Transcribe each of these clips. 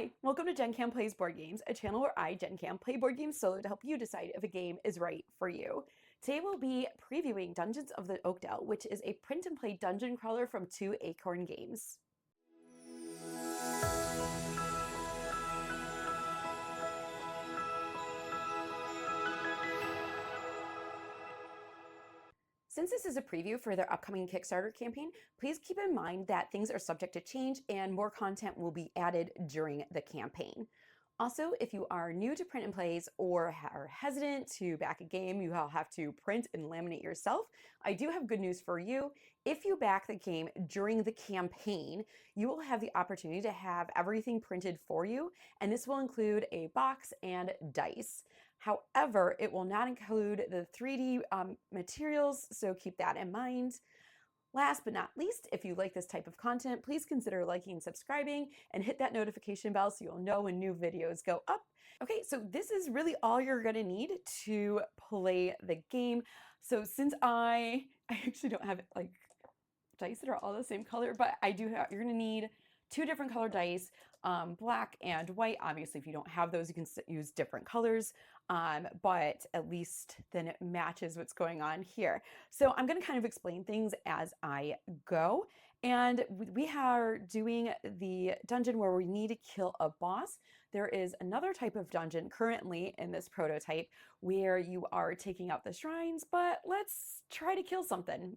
Hi, welcome to GenCam Plays Board Games, a channel where I, GenCam, play board games solo to help you decide if a game is right for you. Today we'll be previewing Dungeons of the Oak Dell, which is a print-and-play dungeon crawler from 2 Acorn Games. Since this is a preview for their upcoming Kickstarter campaign, please keep in mind that things are subject to change and more content will be added during the campaign. Also, if you are new to print and plays or are hesitant to back a game you will have to print and laminate yourself, I do have good news for you. If you back the game during the campaign, you will have the opportunity to have everything printed for you, and this will include a box and dice. However, it will not include the 3D materials, so keep that in mind. Last but not least, if you like this type of content, please consider liking and subscribing and hit that notification bell so you'll know when new videos go up. Okay, so this is really all you're gonna need to play the game. So since I actually don't have like dice that are all the same color, but I do have, you're gonna need 2 different color dice, black and white. Obviously, if you don't have those, you can use different colors, but at least then it matches what's going on here. So I'm gonna kind of explain things as I go. And we are doing the dungeon where we need to kill a boss. There is another type of dungeon currently in this prototype where you are taking out the shrines, but let's try to kill something.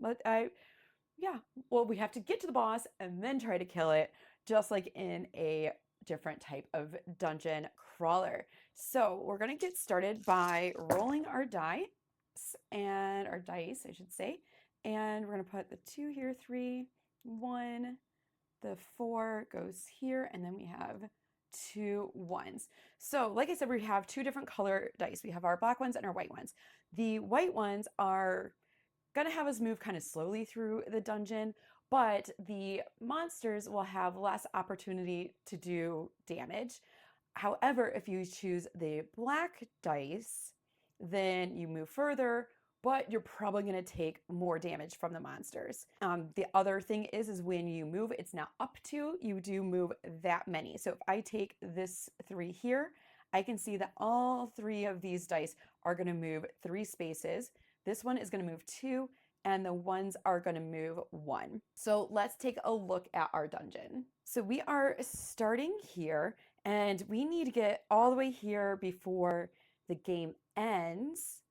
Yeah, well, we have to get to the boss and then try to kill it, just like in a different type of dungeon crawler. So we're gonna get started by rolling our dice, I should say, and we're gonna put the 2 here, 3, 1, the 4 goes here, and then we have 2 1s. So like I said, we have 2 different color dice. We have our black ones and our white ones. The white ones are gonna have us move kind of slowly through the dungeon, but the monsters will have less opportunity to do damage. However, if you choose the black dice, then you move further, but you're probably gonna take more damage from the monsters. The other thing is when you move, it's now up to, you do move that many. So if I take this 3 here, I can see that all 3 of these dice are gonna move 3 spaces. This one is going to move 2, and the ones are going to move 1. So let's take a look at our dungeon. So we are starting here, and we need to get all the way here before the game ends,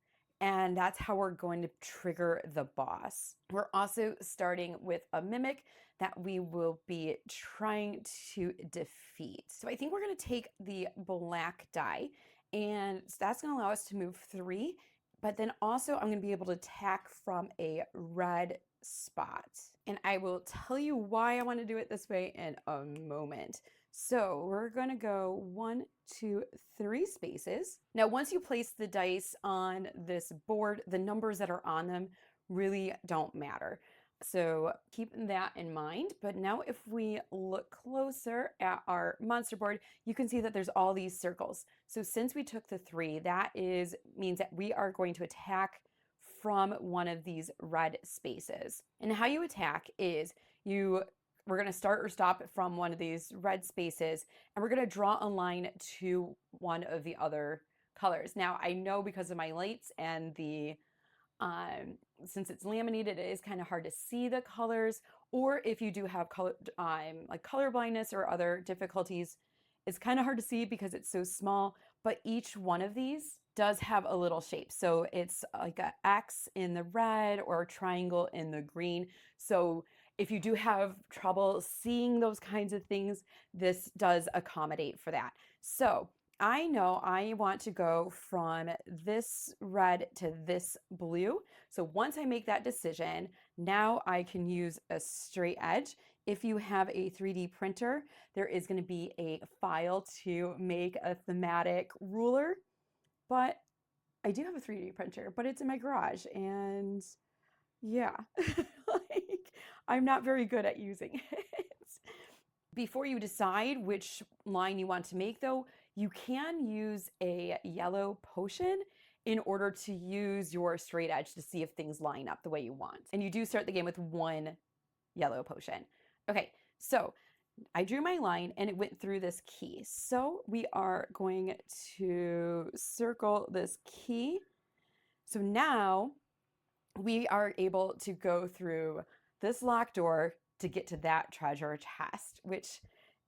and that's how we're going to trigger the boss. We're also starting with a mimic that we will be trying to defeat. So I think we're going to take the black die, and that's going to allow us to move 3. But then also I'm going to be able to attack from a red spot. And I will tell you why I want to do it this way in a moment. So we're going to go 1, 2, 3 spaces. Now, once you place the dice on this board, the numbers that are on them really don't matter. So keep that in mind. But now if we look closer at our monster board, you can see that there's all these circles. So since we took the 3, means that we are going to attack from one of these red spaces. And how you attack is we're going to start or stop from one of these red spaces, and we're going to draw a line to one of the other colors. Now I know because of my lights and since it's laminated, it is kind of hard to see the colors, or if you do have like color blindness or other difficulties, it's kind of hard to see because it's so small, but each one of these does have a little shape. So it's like an X in the red or a triangle in the green. So if you do have trouble seeing those kinds of things, this does accommodate for that. So I know I want to go from this red to this blue. So once I make that decision, now I can use a straight edge. If you have a 3D printer, there is going to be a file to make a thematic ruler. But I do have a 3D printer, but it's in my garage. And yeah, like I'm not very good at using it. Before you decide which line you want to make, though, you can use a yellow potion in order to use your straight edge to see if things line up the way you want. And you do start the game with 1 yellow potion. Okay, so I drew my line and it went through this key. So we are going to circle this key. So now we are able to go through this locked door to get to that treasure chest, which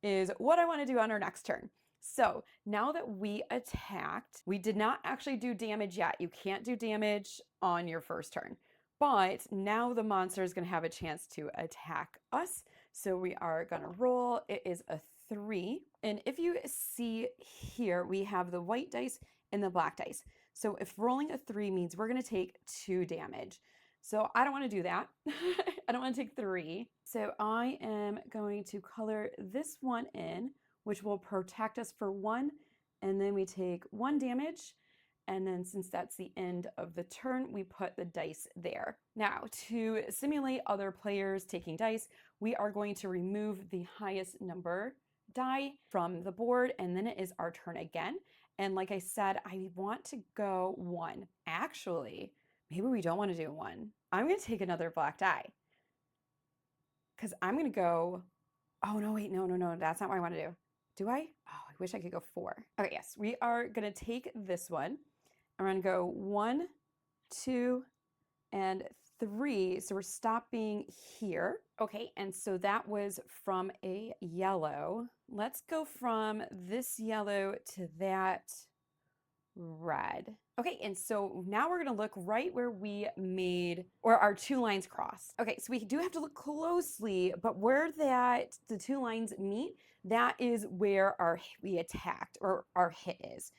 is what I want to do on our next turn. So now that we attacked, we did not actually do damage yet. You can't do damage on your first turn, but now the monster is going to have a chance to attack us. So we are going to roll. It is a 3. And if you see here, we have the white dice and the black dice. So if rolling a 3 means we're going to take 2 damage. So I don't want to do that. I don't want to take 3. So I am going to color this one in, which will protect us for 1. And then we take 1 damage. And then since that's the end of the turn, we put the dice there. Now, to simulate other players taking dice, we are going to remove the highest number die from the board, and then it is our turn again. And like I said, I want to go 1. Actually, maybe we don't want to do 1. I'm going to take another black die because I'm going to go, oh no, wait, no, that's not what I want to do. Do I? Oh, I wish I could go 4. Okay, yes, we are going to take this one. I'm going to go 1, 2, and 3. So we're stopping here. Okay, and so that was from a yellow. Let's go from this yellow to that red. Okay, and so now we're going to look right where we made, or our 2 lines cross. Okay, so we do have to look closely, but where the 2 lines meet, that is where we attacked, or our hit is.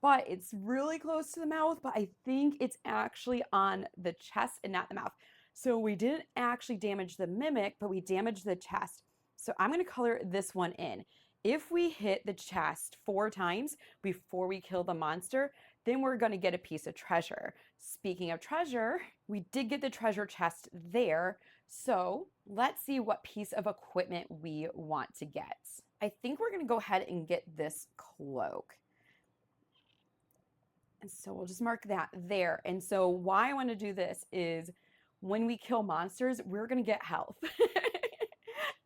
But it's really close to the mouth, but I think it's actually on the chest and not the mouth. So we didn't actually damage the mimic, but we damaged the chest. So I'm going to color this one in. If we hit the chest 4 times before we kill the monster, then we're going to get a piece of treasure. Speaking of treasure, we did get the treasure chest there. So let's see what piece of equipment we want to get. I think we're going to go ahead and get this cloak. And so we'll just mark that there. And so why I want to do this is when we kill monsters, we're going to get health.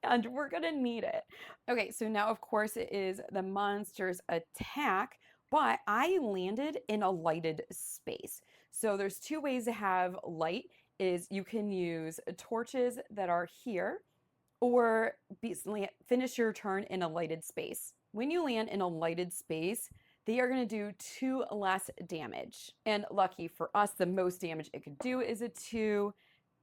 And we're going to need it. Okay, so now of course it is the monster's attack, but I landed in a lighted space. So there's 2 ways to have light is you can use torches that are here or finish your turn in a lighted space. When you land in a lighted space, they are going to do 2 less damage. And lucky for us, the most damage it could do is a 2.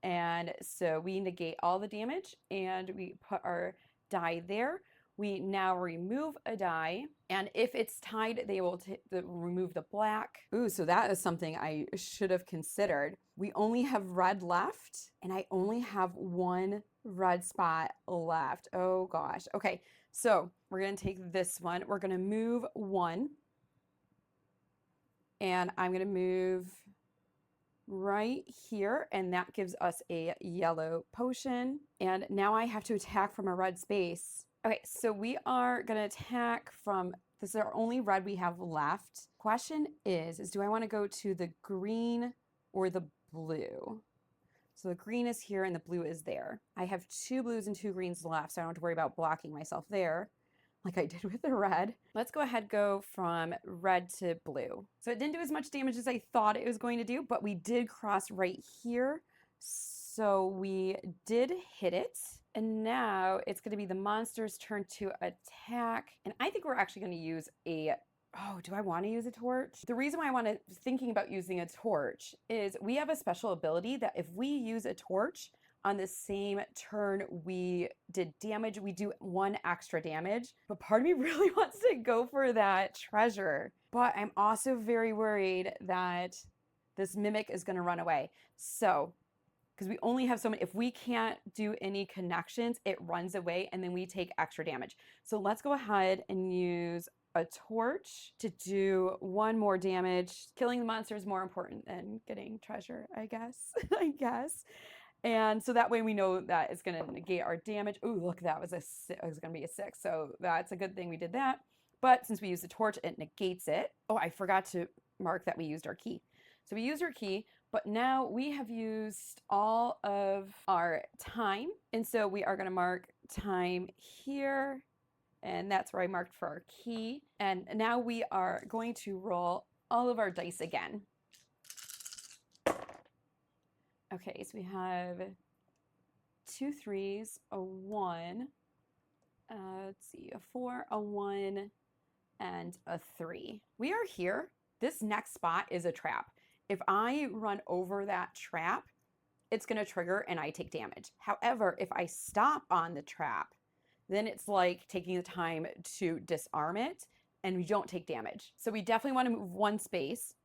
And so we negate all the damage and we put our die there. We now remove a die. And if it's tied, they will remove the black. Ooh, so that is something I should have considered. We only have red left and I only have 1 red spot left. Oh gosh. Okay, so we're going to take this one. We're going to move 1. And I'm going to move right here, and that gives us a yellow potion. And now I have to attack from a red space. Okay, so we are going to attack from, this is our only red we have left. Question is do I want to go to the green or the blue? So the green is here and the blue is there. I have 2 blues and 2 greens left, so I don't have to worry about blocking myself there like I did with the red. Let's go ahead go from red to blue. So it didn't do as much damage as I thought it was going to do, but we did cross right here. So we did hit it. And now it's going to be the monster's turn to attack. And I think we're actually going to use a, oh, do I want to use a torch? The reason why thinking about using a torch is we have a special ability that if we use a torch, on the same turn we did damage, we do 1 extra damage. But part of me really wants to go for that treasure. But I'm also very worried that this mimic is going to run away. So, because we only have so many, if we can't do any connections, it runs away and then we take extra damage. So let's go ahead and use a torch to do 1 more damage. Killing the monster is more important than getting treasure, I guess. I guess. And so that way we know that it's going to negate our damage. Ooh, look, that was it was going to be a 6. So that's a good thing we did that. But since we used the torch, it negates it. Oh, I forgot to mark that we used our key. So we used our key, but now we have used all of our time. And so we are going to mark time here, and that's where I marked for our key. And now we are going to roll all of our dice again. Okay, so we have 2 3s, a 1, let's see, a 4, a 1, and a 3. We are here. This next spot is a trap. If I run over that trap, it's going to trigger and I take damage. However, if I stop on the trap, then it's like taking the time to disarm it and we don't take damage. So we definitely want to move 1 space.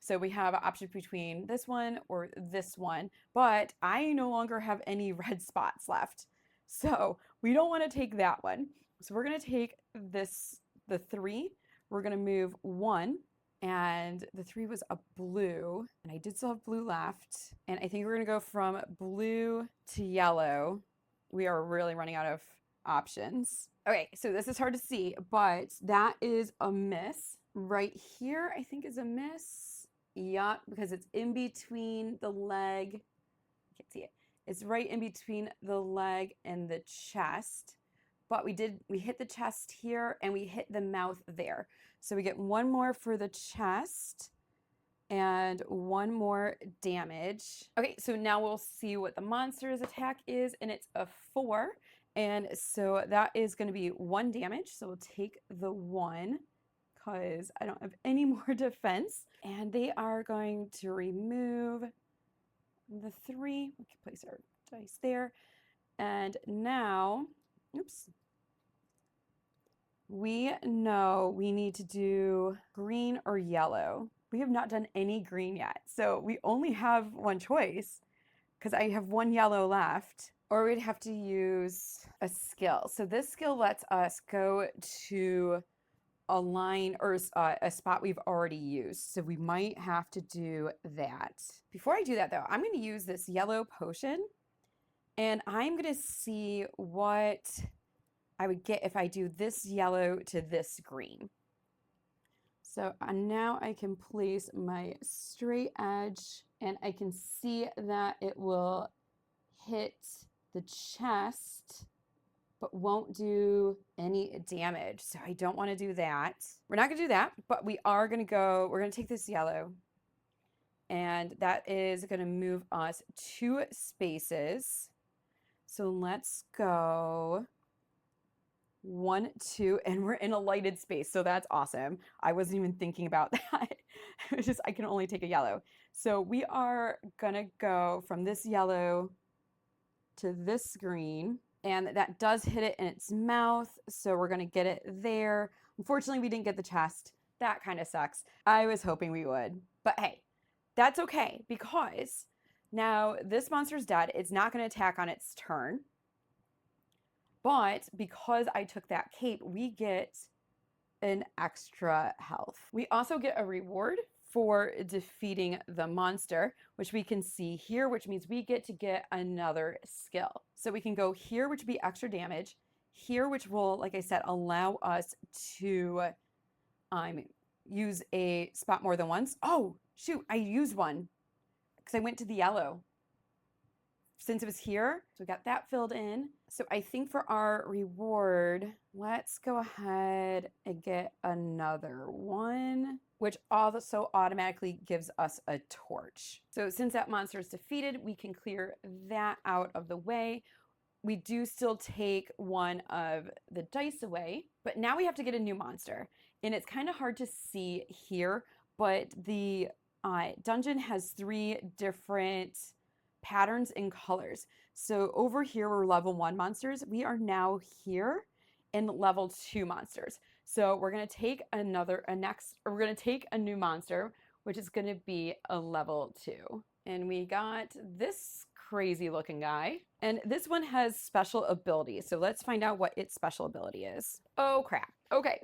So we have options between this one or this one, but I no longer have any red spots left. So we don't want to take that one. So we're going to take this, the 3, we're going to move 1, and the 3 was a blue, and I did still have blue left. And I think we're going to go from blue to yellow. We are really running out of options. Okay, so this is hard to see, but that is a miss. Right here, I think is a miss. Yup, because it's in between the leg. I can't see it. It's right in between the leg and the chest. But we hit the chest here and we hit the mouth there. So we get 1 more for the chest and 1 more damage. Okay, so now we'll see what the monster's attack is, and it's a 4. And so that is going to be 1 damage. So we'll take the 1 because I don't have any more defense. And they are going to remove the 3. We can place our dice there. And now, oops, we know we need to do green or yellow. We have not done any green yet. So we only have 1 choice because I have 1 yellow left. Or we'd have to use a skill. So this skill lets us go to a line or a spot we've already used. So we might have to do that. Before I do that though, I'm going to use this yellow potion and I'm going to see what I would get if I do this yellow to this green. So now I can place my straight edge and I can see that it will hit the chest but won't do any damage. So I don't want to do that. We're not gonna do that, but we're gonna take this yellow and that is gonna move us 2 spaces. So let's go 1, 2, and we're in a lighted space. So that's awesome. I wasn't even thinking about that. It was just, I can only take a yellow. So we are gonna go from this yellow to this green. And that does hit it in its mouth, so we're going to get it there. Unfortunately, we didn't get the chest. That kind of sucks. I was hoping we would. But hey, that's okay, because now this monster's dead. It's not going to attack on its turn. But because I took that cape, we get an extra health. We also get a reward for defeating the monster, which we can see here, which means we get to get another skill. So we can go here, which would be extra damage, here, which will, like I said, allow us to use a spot more than once. Oh, shoot, I used one because I went to the yellow since it was here. So we got that filled in. So I think for our reward, let's go ahead and get another one, which also automatically gives us a torch. So since that monster is defeated, we can clear that out of the way. We do still take 1 of the dice away, but now we have to get a new monster. And it's kind of hard to see here, but the dungeon has 3 different patterns and colors. So over here, we're level 1 monsters. We are now here in level 2 monsters. So we're going to take we're going to take a new monster, which is going to be a level 2. And we got this crazy looking guy. And this one has special abilities. So let's find out what its special ability is. Oh, crap. Okay.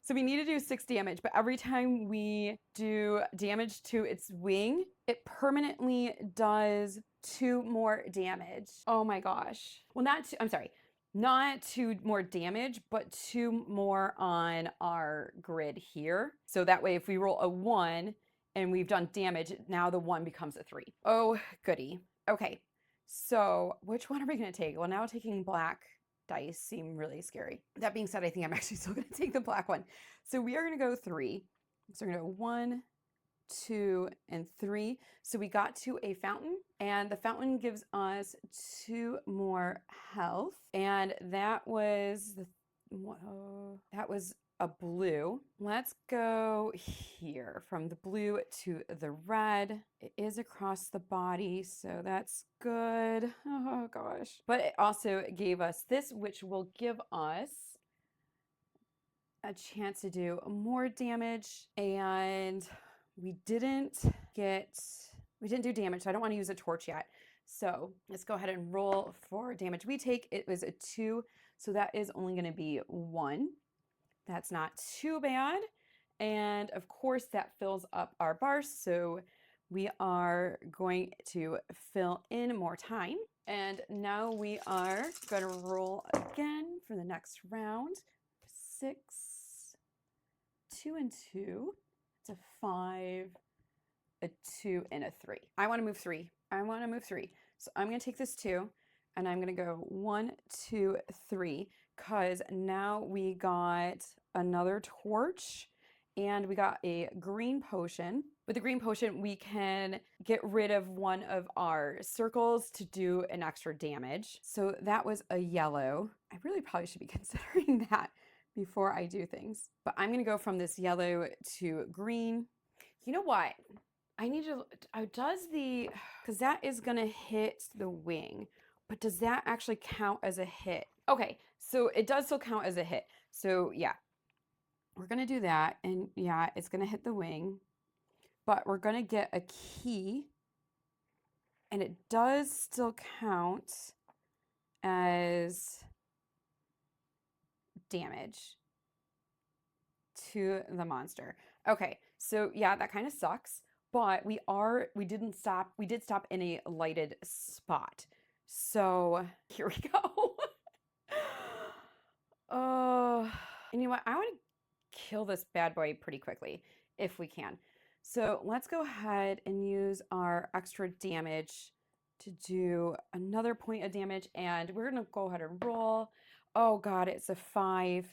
So we need to do 6 damage, but every time we do damage to its wing, it permanently does 2 more damage. Oh my gosh. Well, not 2 more damage, but 2 more on our grid here. So that way, if we roll a 1 and we've done damage, now the 1 becomes a 3. Oh, goody. Okay. So which one are we going to take? Well, now taking black dice seem really scary. That being said, I think I'm actually still going to take the black one. So we are going to go 3. So we're going to go 1, 2, and 3. So we got to a fountain, and the fountain gives us 2 more health, and that was a blue. Let's go here from the blue to the red. It is across the body, so that's good. Oh gosh. But it also gave us this, which will give us a chance to do more damage, and we didn't do damage, so I don't want to use a torch yet. So let's go ahead and roll for damage we take. It was a 2, so that is only going to be 1. That's not too bad. And of course that fills up our bar, so we are going to fill in more time. And now we are going to roll again for the next round. 6, 2, and 2. It's a 5, a 2, and a 3. I want to move 3. So I'm going to take this 2, and I'm going to go 1, 2, 3, because now we got another torch, and we got a green potion. With the green potion, we can get rid of one of our circles to do an extra damage. So that was a yellow. I really probably should be considering that before I do things. But I'm going to go from this yellow to green. You know what? I need to, because that is going to hit the wing. But does that actually count as a hit? Okay, so it does still count as a hit. So yeah, we're going to do that. And yeah, it's going to hit the wing. But we're going to get a key. And it does still count as damage to the monster. Okay, so yeah, that kind of sucks. But we did stop in a lighted spot. So here we go. Oh, and you know what? I want to kill this bad boy pretty quickly if we can. So let's go ahead and use our extra damage to do another point of damage. And we're going to go ahead and roll. Oh God, it's a 5.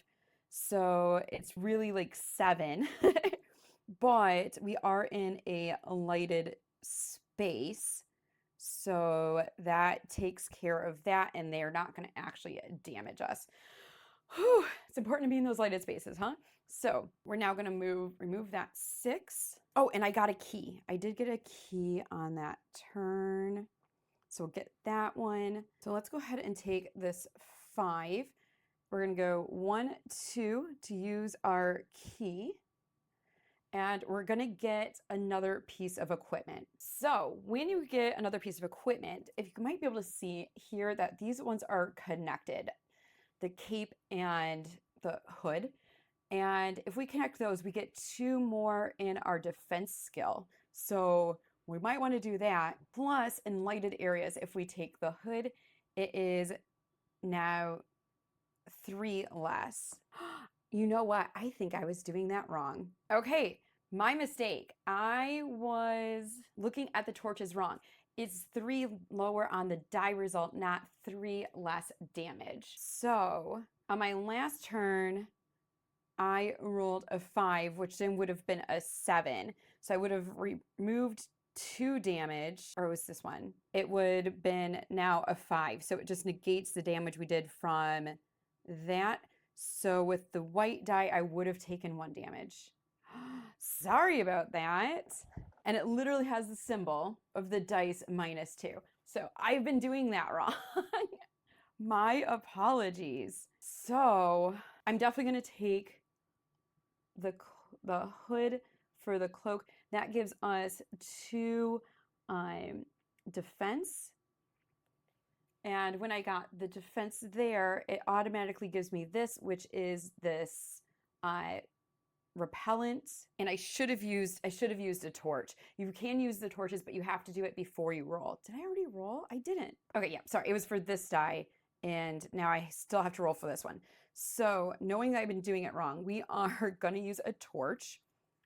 So it's really like 7. But we are in a lighted space. So that takes care of that, and they're not going to actually damage us. Whew, it's important to be in those lighted spaces, huh? So we're now going to remove that 6. Oh, and I got a key. I did get a key on that turn. So we'll get that one. So let's go ahead and take this 5. We're going to go 1, 2 to use our key. And we're going to get another piece of equipment. So when you get another piece of equipment, if you might be able to see here that these ones are connected, the cape and the hood. And if we connect those, we get 2 more in our defense skill. So we might want to do that. Plus, in lighted areas, if we take the hood, it is now 3 less. You know what? I think I was doing that wrong. Okay, my mistake. I was looking at the torches wrong. It's 3 lower on the die result, not 3 less damage. So on my last turn, I rolled a 5, which then would have been a 7. So I would have removed 2 damage, or it was this one. It would have been now a 5. So it just negates the damage we did from that. So with the white die, I would have taken 1 damage. Sorry about that. And it literally has the symbol of the dice -2. So I've been doing that wrong. My apologies. So I'm definitely going to take the hood for the cloak. That gives us 2 defense. And when I got the defense there, it automatically gives me this, which is this repellent. And I should have used a torch. You can use the torches, but you have to do it before you roll. Did I already roll? I didn't. Okay, yeah, sorry. It was for this die, and now I still have to roll for this one. So knowing that I've been doing it wrong, we are going to use a torch,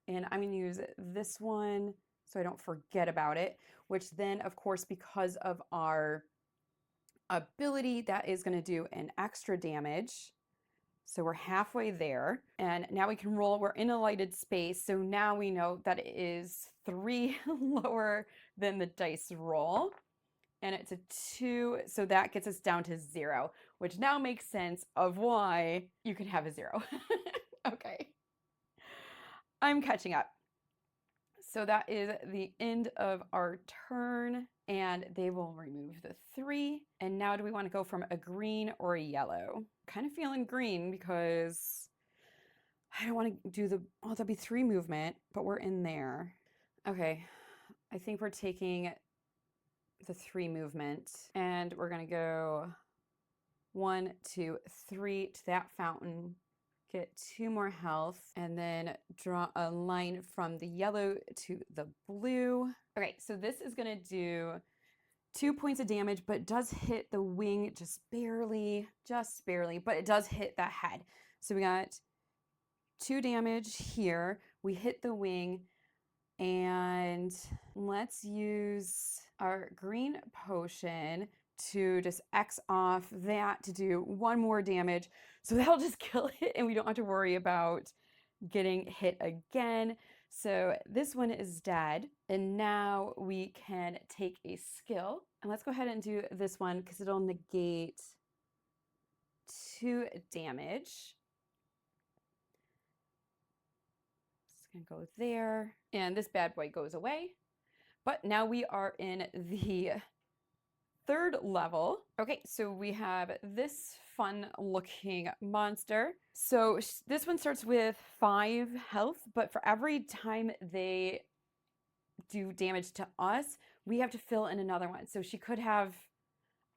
and I'm going to use this one so I don't forget about it, which then, of course, because of our ability, that is going to do an extra damage. So we're halfway there. And now we can roll. We're in a lighted space. So now we know that it is 3 lower than the dice roll. And it's a 2. So that gets us down to 0, which now makes sense of why you can have a 0. Okay. I'm catching up. So that is the end of our turn, and they will remove the 3. And now do we want to go from a green or a yellow? Kind of feeling green because I don't want to do the, oh, that'd be 3 movement, but we're in there. Okay, I think we're taking the 3 movement, and we're going to go 1, 2, 3 to that fountain. Get 2 more health, and then draw a line from the yellow to the blue. Okay, so this is gonna do 2 points of damage, but it does hit the wing just barely, but it does hit the head. So we got 2 damage here. We hit the wing, and let's use our green potion to just X off that to do 1 more damage. So that'll just kill it, and we don't have to worry about getting hit again. So this one is dead. And now we can take a skill. And let's go ahead and do this one because it'll negate 2 damage. It's going to go there. And this bad boy goes away. But now we are in the 3rd level. Okay, so we have this fun looking monster. So this one starts with 5 health, but for every time they do damage to us, we have to fill in another one. So she could have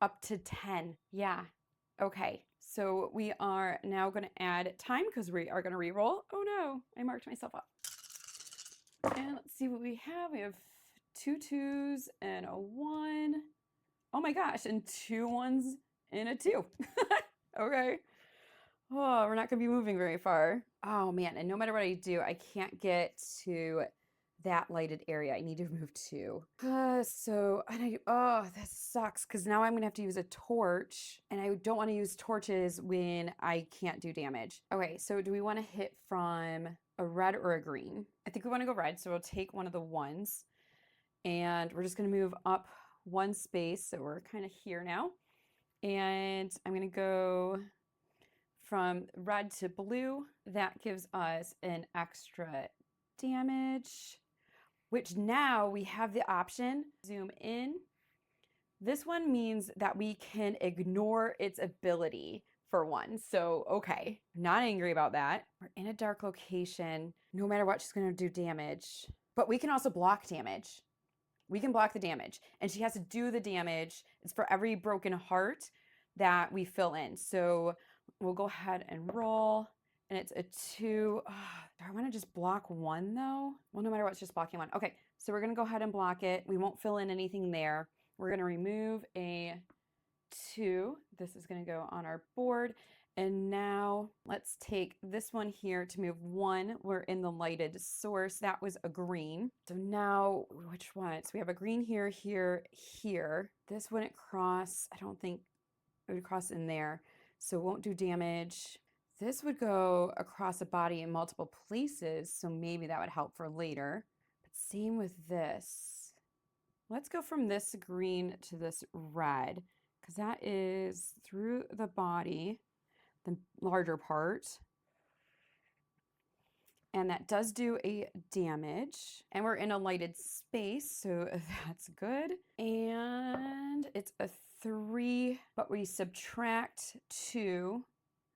up to 10. Yeah. Okay. So we are now going to add time because we are going to re-roll. Oh no, I marked myself up. And let's see what we have. We have 2 2s and a 1. Oh my gosh, and 2 1s and a 2. Okay. Oh, we're not going to be moving very far. Oh man, and no matter what I do, I can't get to that lighted area. I need to move 2. Oh, that sucks because now I'm going to have to use a torch, and I don't want to use torches when I can't do damage. Okay, so do we want to hit from a red or a green? I think we want to go red, so we'll take one of the 1s, and we're just going to move up 1 space. So we're kind of here now. And I'm going to go from red to blue. That gives us an extra damage, which now we have the option, zoom in. This one means that we can ignore its ability for 1. So, okay, not angry about that. We're in a dark location. No matter what, she's going to do damage. But we can also block damage. We can block the damage, and she has to do the damage. It's for every broken heart that we fill in. So we'll go ahead and roll, and it's a 2. Oh, do I want to just block 1 though? Well, no matter what, it's just blocking 1. Okay, so we're going to go ahead and block it. We won't fill in anything there. We're going to remove a 2. This is going to go on our board. And now let's take this one here to move 1. We're in the lighted source. That was a green. So now, which one? So we have a green here, here, here. This wouldn't cross. I don't think it would cross in there. So it won't do damage. This would go across a body in multiple places. So maybe that would help for later. But same with this. Let's go from this green to this red, because that is through the body, the larger part. And that does do a damage. And we're in a lighted space, so that's good. And it's a 3, but we subtract 2.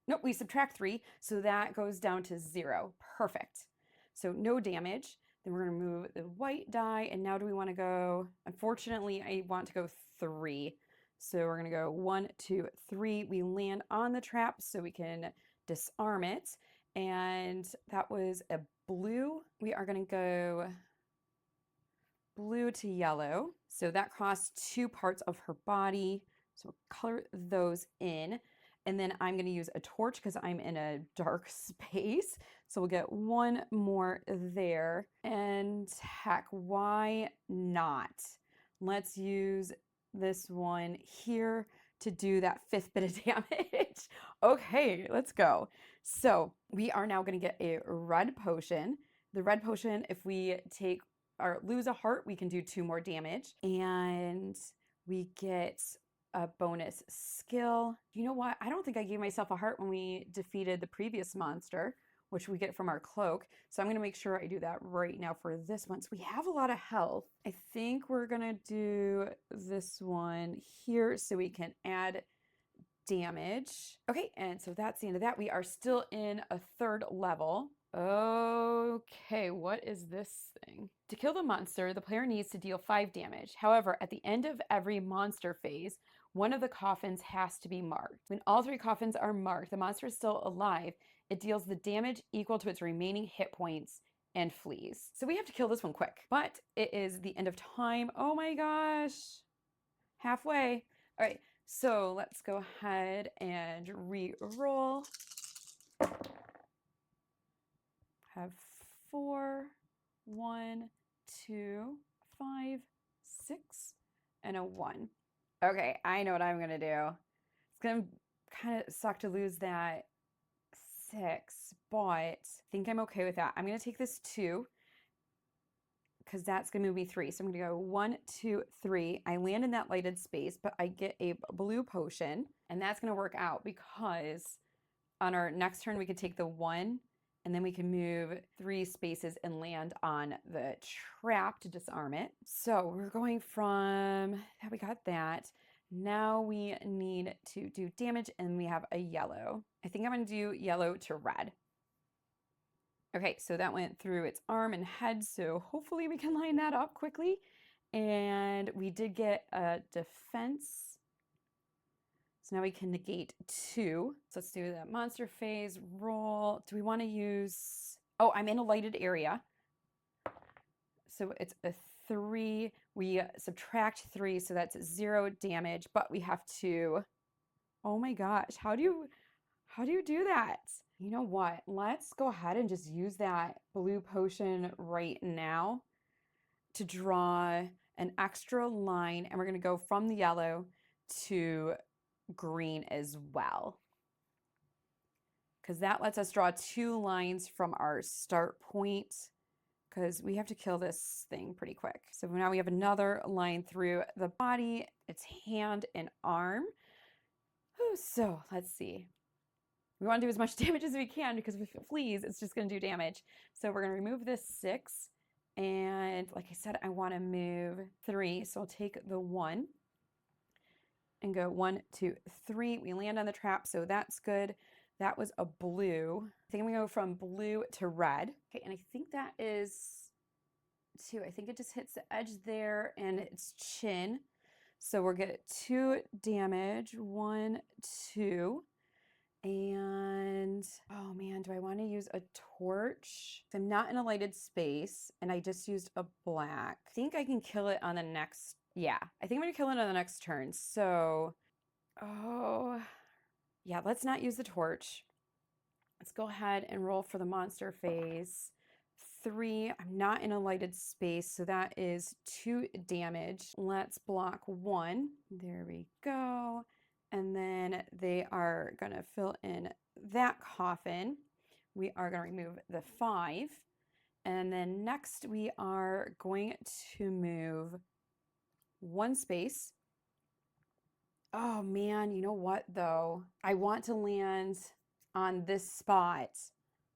Nope, we subtract 3, so that goes down to 0. Perfect. So no damage. Then we're going to move the white die, and now do we want to go? Unfortunately, I want to go 3. So we're going to go 1, 2, 3. We land on the trap so we can disarm it. And that was a blue. We are going to go blue to yellow. So that crossed 2 parts of her body. So we'll color those in. And then I'm going to use a torch because I'm in a dark space. So we'll get 1 more there. And heck, why not? Let's use this one here to do that 5th bit of damage. Okay, let's go. So we are now going to get a red potion. The red potion, if we take or lose a heart, we can do 2 more damage. And we get a bonus skill. You know what? I don't think I gave myself a heart when we defeated the previous monster, which we get from our cloak. So I'm going to make sure I do that right now for this one. So we have a lot of health. I think we're going to do this one here so we can add damage. Okay, and so that's the end of that. We are still in a 3rd level. Okay, what is this thing? To kill the monster, the player needs to deal 5 damage. However, at the end of every monster phase, one of the coffins has to be marked. When all 3 coffins are marked, the monster is still alive. It deals the damage equal to its remaining hit points and flees. So we have to kill this one quick, but it is the end of time. Oh my gosh, halfway. All right, so let's go ahead and re-roll. Have 4, 1, 2, 5, 6, and a 1. Okay, I know what I'm gonna do. It's gonna kind of suck to lose that 6, but I think I'm okay with that. I'm gonna take this 2 because that's gonna move me 3. So I'm gonna go 1, 2, 3. I land in that lighted space, but I get a blue potion, and that's gonna work out because on our next turn we can take the 1. And then we can move 3 spaces and land on the trap to disarm it. So we're going from that, we got that. Now we need to do damage and we have a yellow. I think I'm gonna do yellow to red. Okay, so that went through its arm and head, so hopefully we can line that up quickly. And we did get a defense. So now we can negate 2. So let's do the monster phase roll. Do we want to use... Oh, I'm in a lighted area. So it's a 3. We subtract 3, so that's 0 damage, but we have to... Oh my gosh, how do you do that? You know what? Let's go ahead and just use that blue potion right now to draw an extra line, and we're going to go from the yellow to green as well, because that lets us draw 2 lines from our start point, because we have to kill this thing pretty quick. So now we have another line through the body, its hand and arm. Ooh, so let's see. We want to do as much damage as we can, because if it flees, it's just going to do damage. So we're going to remove this 6, and like I said, I want to move 3, so I'll take the 1 and go 1, 2, 3. We land on the trap, so that's good. That was a blue. I think I'm gonna go from blue to red. Okay, and I think that is 2. I think it just hits the edge there and its chin. So we'll get 2 damage, 1, 2. And, oh man, do I want to use a torch? I'm not in a lighted space, and I just used a black. I think I can kill it on the next... Yeah, I think I'm going to kill it on the next turn. So, oh, yeah, let's not use the torch. Let's go ahead and roll for the monster phase. 3, I'm not in a lighted space, so that is 2 damage. Let's block 1. There we go. And then they are going to fill in that coffin. We are going to remove the 5. And then next we are going to move 1 space. Oh man, you know what though? I want to land on this spot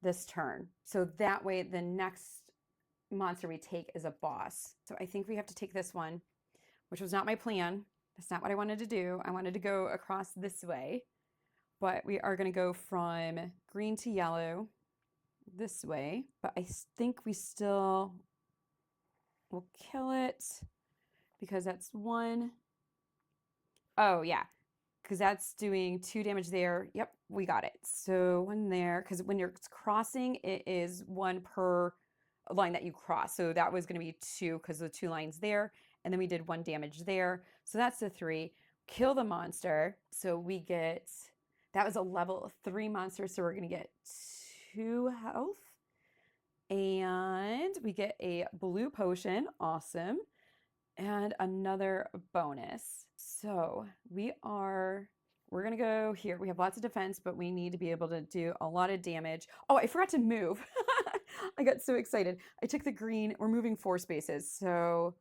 this turn. So that way the next monster we take is a boss. So I think we have to take this one, which was not my plan. That's not what I wanted to do. I wanted to go across this way, but we are going to go from green to yellow this way. But I think we still will kill it, because that's 1. Oh, yeah, because that's doing 2 damage there. Yep, we got it. So 1 there, because when you're crossing, it is 1 per line that you cross. So that was going to be 2 because of the 2 lines there. And then we did 1 damage there. So that's the 3. Kill the monster. So we get, that was a level 3 monster. So we're going to get 2 health. And we get a blue potion. Awesome. and another bonus. So we're gonna go here. We have lots of defense, but we need to be able to do a lot of damage. Oh, I forgot to move. I got so excited. I took the green. We're moving 4 spaces. So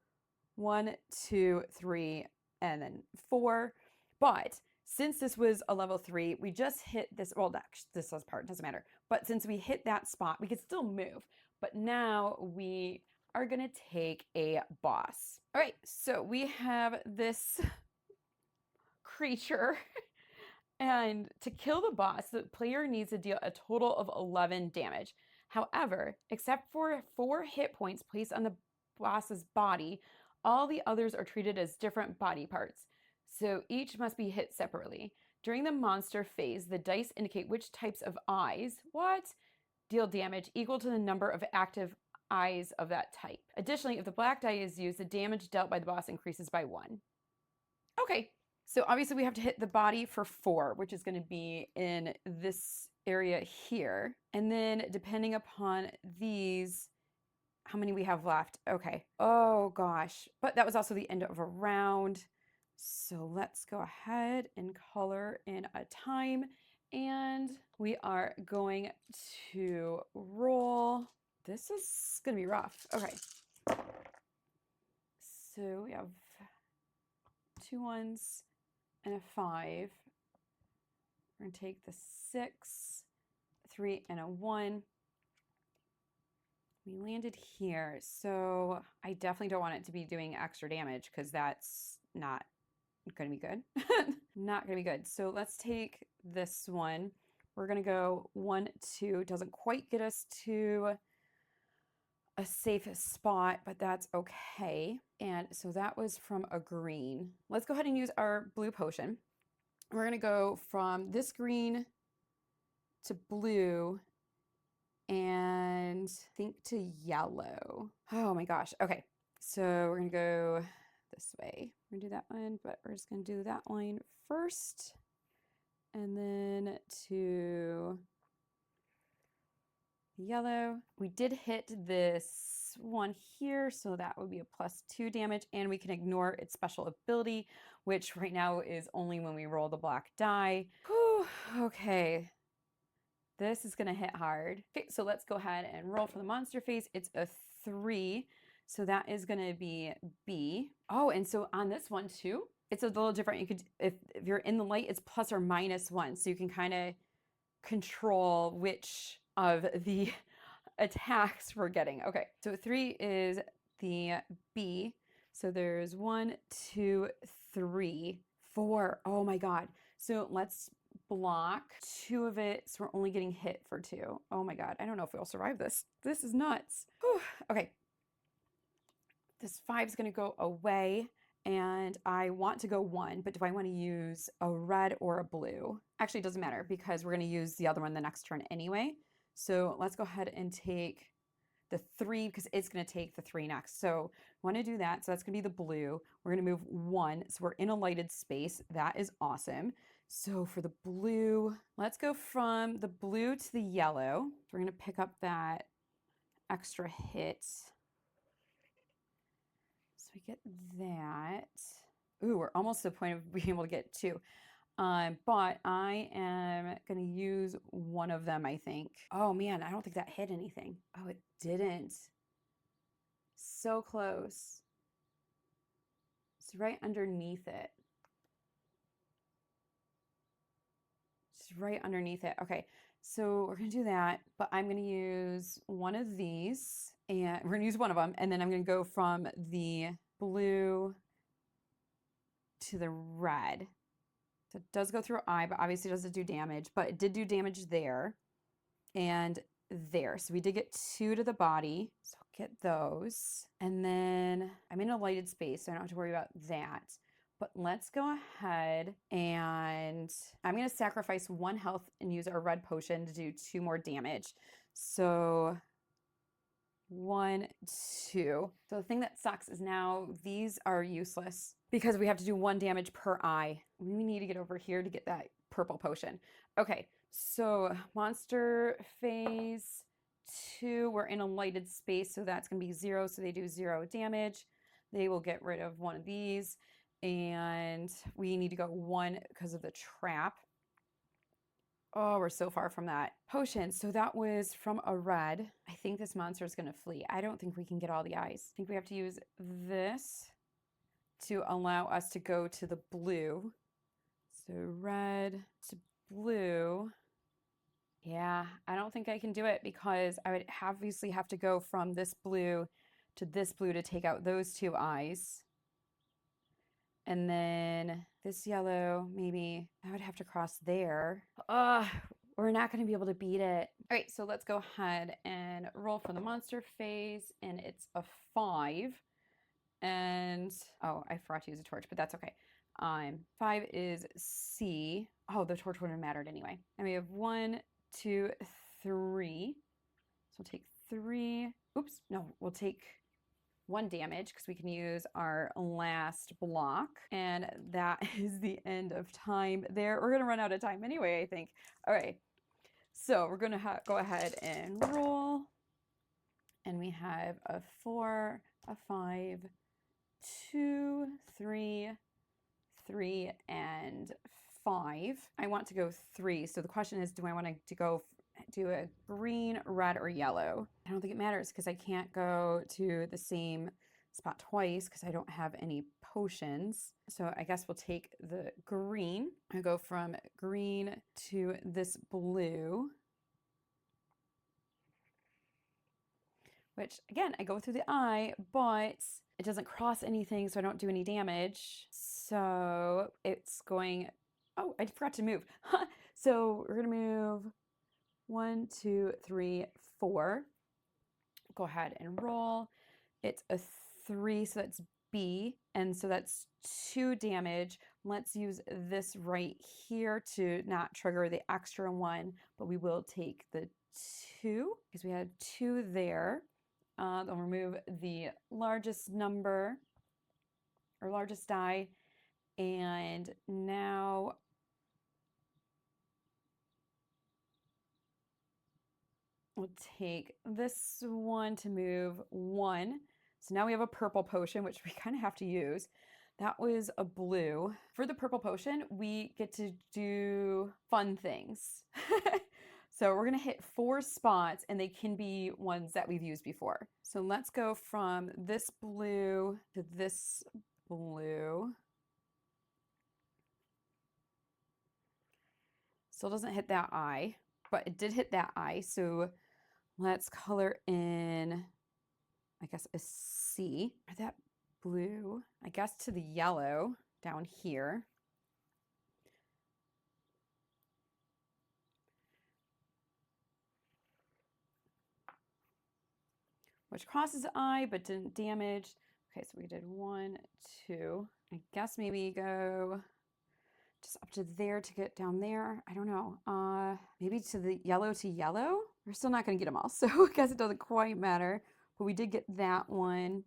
1, 2, 3, and then 4. But since this was a level 3, we just hit this. Well, this part doesn't matter. But since we hit that spot, we could still move. But now we are gonna take a boss. All right, so we have this creature. And to kill the boss, the player needs to deal a total of 11 damage. However, except for 4 hit points placed on the boss's body, all the others are treated as different body parts. So each must be hit separately. During the monster phase, the dice indicate which types of eyes, deal damage equal to the number of active eyes of that type. Additionally, if the black die is used, the damage dealt by the boss increases by 1. Okay, so obviously we have to hit the body for 4, which is going to be in this area here. And then depending upon these, how many we have left. Okay. Oh gosh. But that was also the end of a round. So let's go ahead and color in a time. And we are going to roll. This is going to be rough. Okay. So we have 2 1s and a 5. We're going to take the 6, 3, and a 1. We landed here, so I definitely don't want it to be doing extra damage because that's not going to be good. Not going to be good. So let's take this one. We're going to go 1, 2. Doesn't quite get us to a safe spot, but that's okay. And so that was from a green. Let's go ahead and use our blue potion. We're going to go from this green to blue and I think to yellow. Oh my gosh. Okay. So we're going to go this way. We're going to do that one, but we're just going to do that line first. And then to yellow. We did hit this one here, so that would be a +2 damage, and we can ignore its special ability, which right now is only when we roll the black die. Whew, okay. This is gonna hit hard. Okay, so let's go ahead and roll for the monster phase. It's a 3, so that is gonna be B. Oh, and so on this one too, it's a little different. You could, if you're in the light, it's +or -1, so you can kind of control which of the attacks we're getting. Okay, so 3 is the B. So there's 1, 2, 3, 4. Oh my God. So let's block 2 of it. So we're only getting hit for 2. Oh my God. I don't know if we'll survive this. This is nuts. Whew. Okay. This 5 is going to go away. And I want to go 1, but do I want to use a red or a blue? Actually, it doesn't matter because we're going to use the other one the next turn anyway. So let's go ahead and take the 3 because it's going to take the 3 next. So I want to do that. So that's going to be the blue. We're going to move 1. So we're in a lighted space. That is awesome. So for the blue, let's go from the blue to the yellow. So we're going to pick up that extra hit. So we get that. Ooh, we're almost to the point of being able to get 2. But I am going to use one of them, I think. Oh man, I don't think that hit anything. Oh, it didn't. So close. It's right underneath it. It's right underneath it. Okay, so we're going to do that, but I'm going to use one of these, and we're going to use one of them, and then I'm going to go from the blue to the red. So it does go through eye, but obviously it doesn't do damage, but it did do damage there and there. So we did get 2 to the body. So I'll get those. And then I'm in a lighted space, so I don't have to worry about that. But let's go ahead and I'm going to sacrifice 1 health and use our red potion to do 2 more damage. So 1, 2. So the thing that sucks is now these are useless because we have to do 1 damage per eye. We need to get over here to get that purple potion. Okay, so monster phase 2, we're in a lighted space, so that's going to be 0, so they do 0 damage. they will get rid of one of these. And we need to go 1 because of the trap. Oh, we're so far from that potion. So that was from a red. I think this monster is going to flee. I don't think we can get all the eyes. I think we have to use this to allow us to go to the blue. So red to blue. Yeah, I don't think I can do it because I would obviously have to go from this blue to this blue to take out those 2 eyes. And then this yellow, maybe I would have to cross there. We're not going to be able to beat it. All right, so let's go ahead and roll for the monster phase. And it's a 5. And, oh, I forgot to use a torch, but that's okay. 5 is C. Oh, the torch wouldn't have mattered anyway. And we have 1, 2, 3. So we'll take 3. Oops, no, we'll take 1 damage because we can use our last block. And that is the end of time there. We're going to run out of time anyway, I think. All right. So we're going to go ahead and roll. And we have a 4, a 5, 2, 3, 3, and 5. I want to go 3. So the question is, do I want to go do a green, red, or yellow? I don't think it matters because I can't go to the same spot twice because I don't have any potions. So I guess we'll take the green. I go from green to this blue, which again, I go through the eye, but it doesn't cross anything, so I don't do any damage. So it's going, oh, I forgot to move. So we're gonna move 1, 2, 3, 4. Go ahead and roll. It's a 3, so that's B, and so that's 2 damage. Let's use this right here to not trigger the extra 1, but we will take the 2 because we had 2 there. Then remove the largest number or largest die, and now we'll take this one to move 1. So now we have a purple potion, which we kind of have to use. That was a blue. For the purple potion, we get to do fun things. So we're going to hit 4 spots, and they can be ones that we've used before. So let's go from this blue to this blue. Still doesn't hit that eye, but it did hit that eye. So let's color in, I guess, a C. Or that blue, I guess, to the yellow down here. Which crosses the eye but didn't damage. Okay, so we did 1, 2. I guess maybe go just up to there to get down there. I don't know. Maybe to the yellow to yellow. We're still not going to get them all, so I guess it doesn't quite matter. But we did get that one.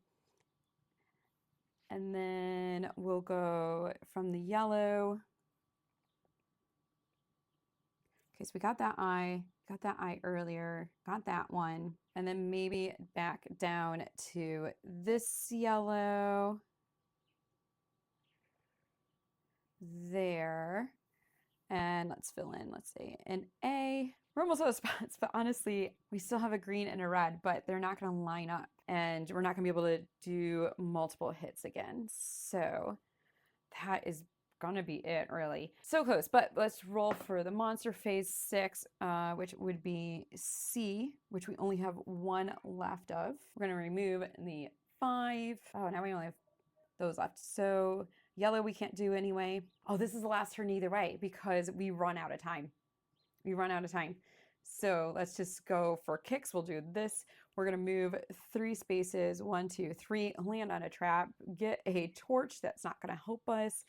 And then we'll go from the yellow. Okay, so we got that eye earlier, got that one. And then maybe back down to this yellow. There. And let's fill in, let's say, an A. We're almost out of spots, but honestly, we still have a green and a red, but they're not going to line up. And we're not going to be able to do multiple hits again. So that is going to be it, really. So close, but let's roll for the monster phase 6, which would be C, which we only have 1 left of. We're going to remove the 5. Oh, now we only have those left. So yellow we can't do anyway. Oh, this is the last turn either way because we run out of time. So let's just go for kicks. We'll do this. We're going to move 3 spaces, 1, 2, 3, land on a trap, get a torch. That's not going to help us.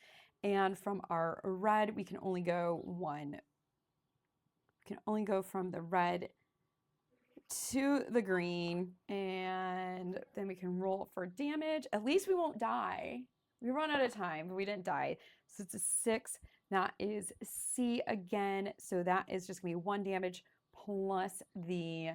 And from our red, we can only go 1. We can only go from the red to the green, and then we can roll for damage. At least we won't die. We run out of time, but we didn't die. So it's a 6. That is C again. So that is just going to be 1 damage plus the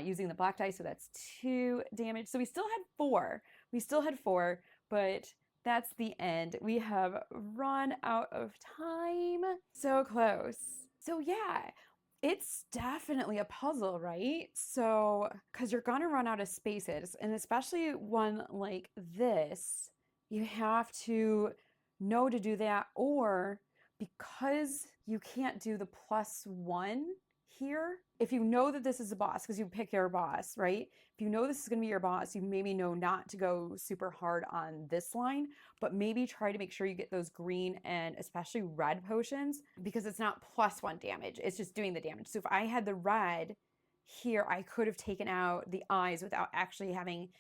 using the black die. So that's 2 damage. So we still had 4. We still had 4, but that's the end. We have run out of time. So close. So yeah, it's definitely a puzzle, right? So, because you're gonna run out of spaces, and especially one like this, you have to know to do that, or because you can't do the +1 here, if you know that this is a boss, because you pick your boss, right? If you know this is going to be your boss, you maybe know not to go super hard on this line, but maybe try to make sure you get those green and especially red potions, because it's not +1 damage, it's just doing the damage. So if I had the red here, I could have taken out the eyes without actually having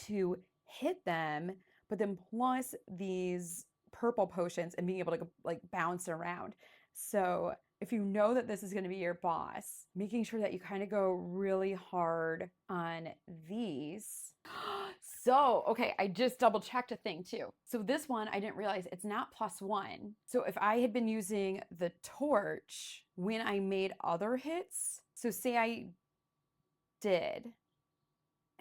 to hit them, but then plus these purple potions and being able to like bounce around. So if you know that this is going to be your boss, making sure that you kind of go really hard on these. So, okay, I just double checked a thing too. So this one, I didn't realize it's not +1. So if I had been using the torch when I made other hits, so say I did,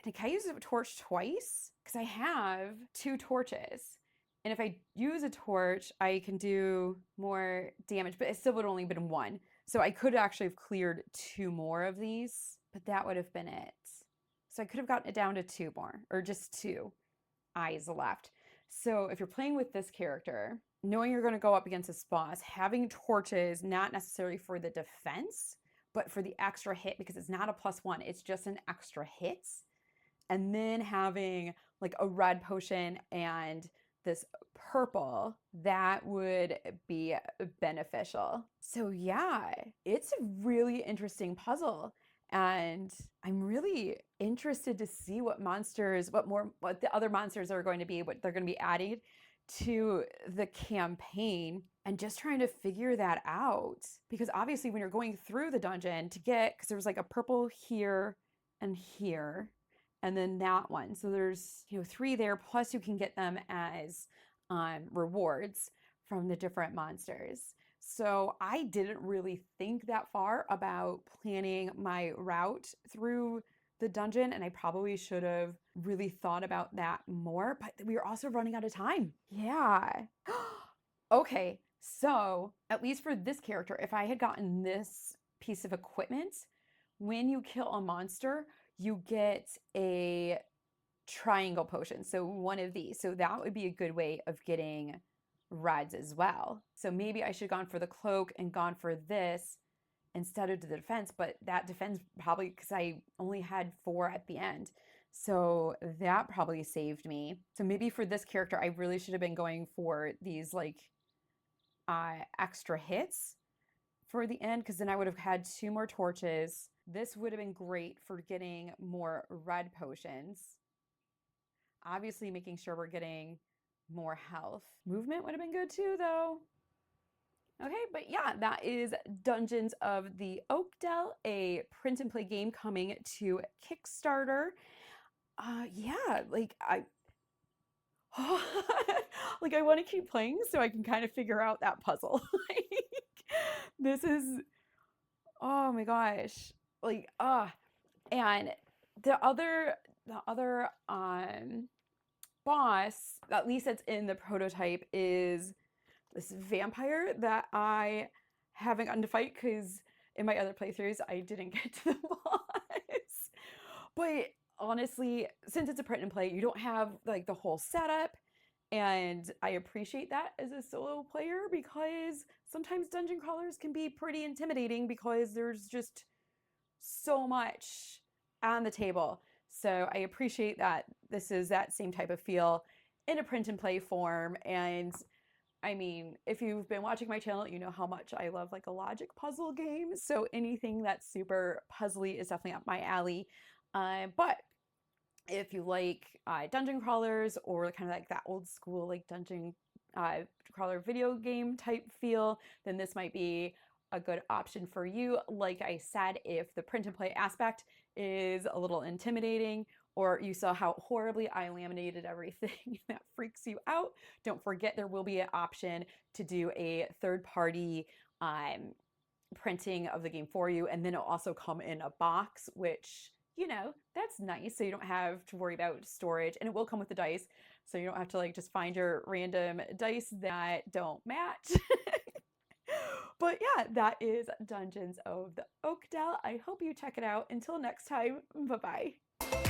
and can I use a torch twice? Because I have 2 torches. And if I use a torch, I can do more damage, but it still would have only been 1. So I could actually have cleared 2 more of these, but that would have been it. So I could have gotten it down to 2 more, or just 2 eyes left. So if you're playing with this character, knowing you're going to go up against this boss, having torches, not necessarily for the defense, but for the extra hit, because it's not a +1, it's just an extra hit. And then having like a red potion and this purple, that would be beneficial. So yeah, it's a really interesting puzzle. And I'm really interested to see what monsters, what the other monsters are going to be, what they're going to be adding to the campaign, and just trying to figure that out. Because obviously when you're going through the dungeon to get, because there was like a purple here and here, and then that one. So there's 3 there, plus you can get them as rewards from the different monsters. So I didn't really think that far about planning my route through the dungeon, and I probably should have really thought about that more, but we were also running out of time. Yeah. Okay, so at least for this character, if I had gotten this piece of equipment, when you kill a monster, you get a triangle potion. So one of these. So that would be a good way of getting reds as well. So maybe I should have gone for the cloak and gone for this instead of the defense, but that defense probably, because I only had 4 at the end. So that probably saved me. So maybe for this character, I really should have been going for these like extra hits for the end, because then I would have had 2 more torches. This would have been great for getting more red potions. Obviously making sure we're getting more health. Movement would have been good too, though. Okay, but yeah, that is Dungeons of the Oak Dell, a print and play game coming to Kickstarter. Yeah, like I like I want to keep playing so I can kind of figure out that puzzle. Like, this is, oh my gosh, like and the other boss, at least that's in the prototype, is this vampire that I haven't gotten to fight because in my other playthroughs I didn't get to the boss. But honestly, since it's a print and play, you don't have like the whole setup, and I appreciate that as a solo player, because sometimes dungeon crawlers can be pretty intimidating because there's just so much on the table. So I appreciate that this is that same type of feel in a print and play form. And I mean, if you've been watching my channel, you know how much I love like a logic puzzle game. So anything that's super puzzly is definitely up my alley. But if you like dungeon crawlers, or kind of like that old school like dungeon crawler video game type feel, then this might be a good option for you. Like I said, if the print and play aspect is a little intimidating, or you saw how horribly I laminated everything that freaks you out, don't forget there will be an option to do a third-party printing of the game for you, and then it'll also come in a box, which you know, that's nice. So you don't have to worry about storage, and it will come with the dice. So you don't have to like just find your random dice that don't match. But yeah, that is Dungeons of the Oak Dell. I hope you check it out. Until next time, bye bye.